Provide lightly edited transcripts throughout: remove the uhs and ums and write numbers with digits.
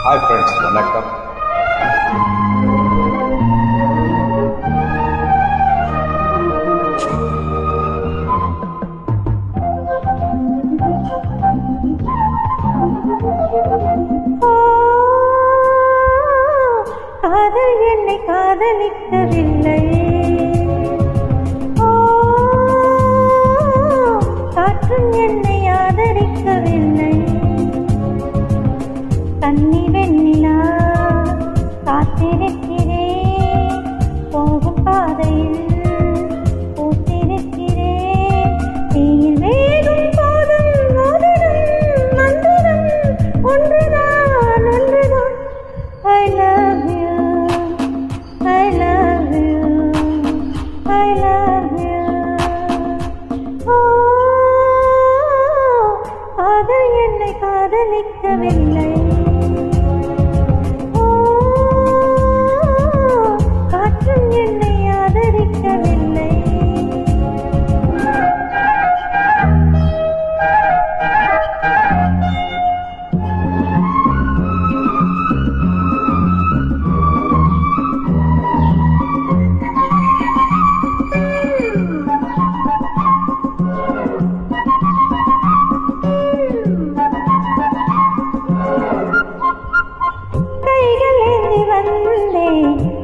Hi friends, வணக்கம். காதல் என்னை காதலிக்கவில்லை, காற்றும் என்னை ஆதரிக்கவில்லை. கன்னி வெண்ணிலா காத்திருக்கிறேன், போகும் பாதையில் பூத்திருக்கிறேன். தீயில் வேகும் போதும் மோதிடும் மந்திரம் ஒன்றுதான், ஒன்றுதான். I love you, I love you, I love you. காதல் என்னை காதலிக்கவில்லை, காற்றும் என்னை ஆதரிக்கவில்லை.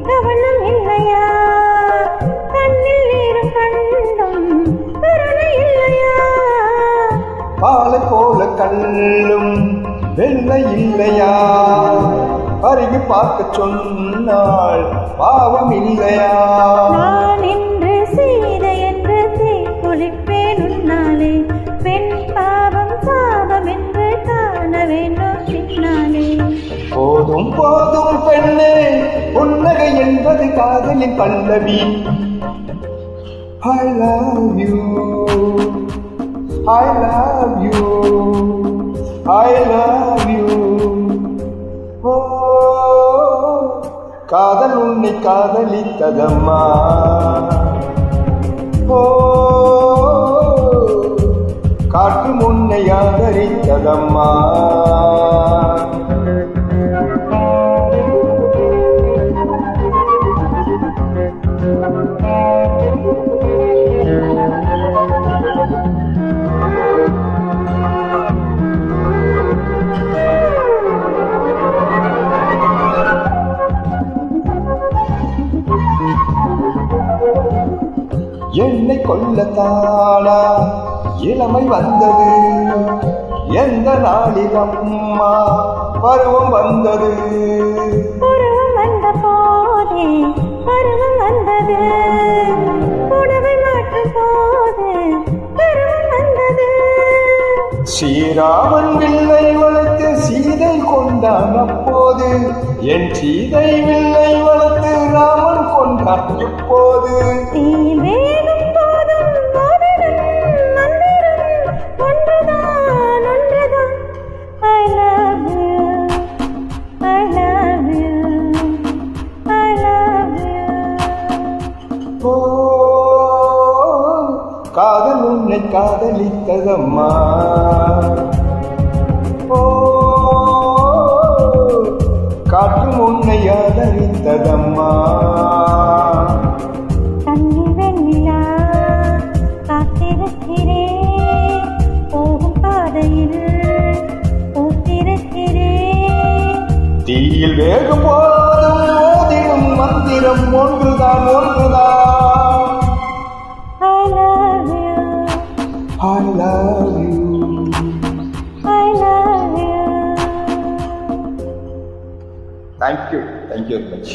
கவனம் இல்லையா, கண்ணில் நீரும் கண்டும் கருணை இல்லையா? பாலை போல கண்ணும் வெள்ளை இல்லையா? அருகி பார்க்க சொன்னால் பாவம் இல்லையா? நான் என்று செய்த என்று குளிப்பேன் உன்னாலே, பெண் பாவம் சாபம் என்று காண வேண்டும் பின்னாலே. போதும் போதும் பெண்ணே, புன்னகை என்பது காதலின் பல்லவி. I love you, I love you, I love you. ஓ, காதல் உன்னை காதலித்ததம்மா. ஓ, காற்று உன்னை ஆதரித்ததம்மா. என்னை கொல்லத்தானா இளமை வந்தது, எந்த நாளில் அம்மா பருவம் வந்தது? பருவம் வந்த போதே பருவம் வந்தது, புடவை மாற்றும் போது பருவம் வந்தது. ஸ்ரீராமன் வில்லை வளர்த்து சீதை கொண்டான் அப்போது, என் சீதை வில்லை வளர்த்து ராமன் கொண்டான் இப்போது. வேகும் போதும் மோதிடும் மந்திரம் ஒன்றுதான், ஒன்றுதான். I love you, I love you, I love you. ஓ, காதல் உன்னை காதலித்ததம்மா. ஓ, காற்று உன்னை ஆதரித்ததம்மா. கன்னி வெண்ணிலா காத்திருக்கிறேன், போகும் பாதையில் பூத்திருக்கிறேன். தீயில் வேகும் போதும் மோதிடும் மந்திரம் ஒன்றுதான், ஒன்றுதான். I love you, I love you, I love you. thank you very much.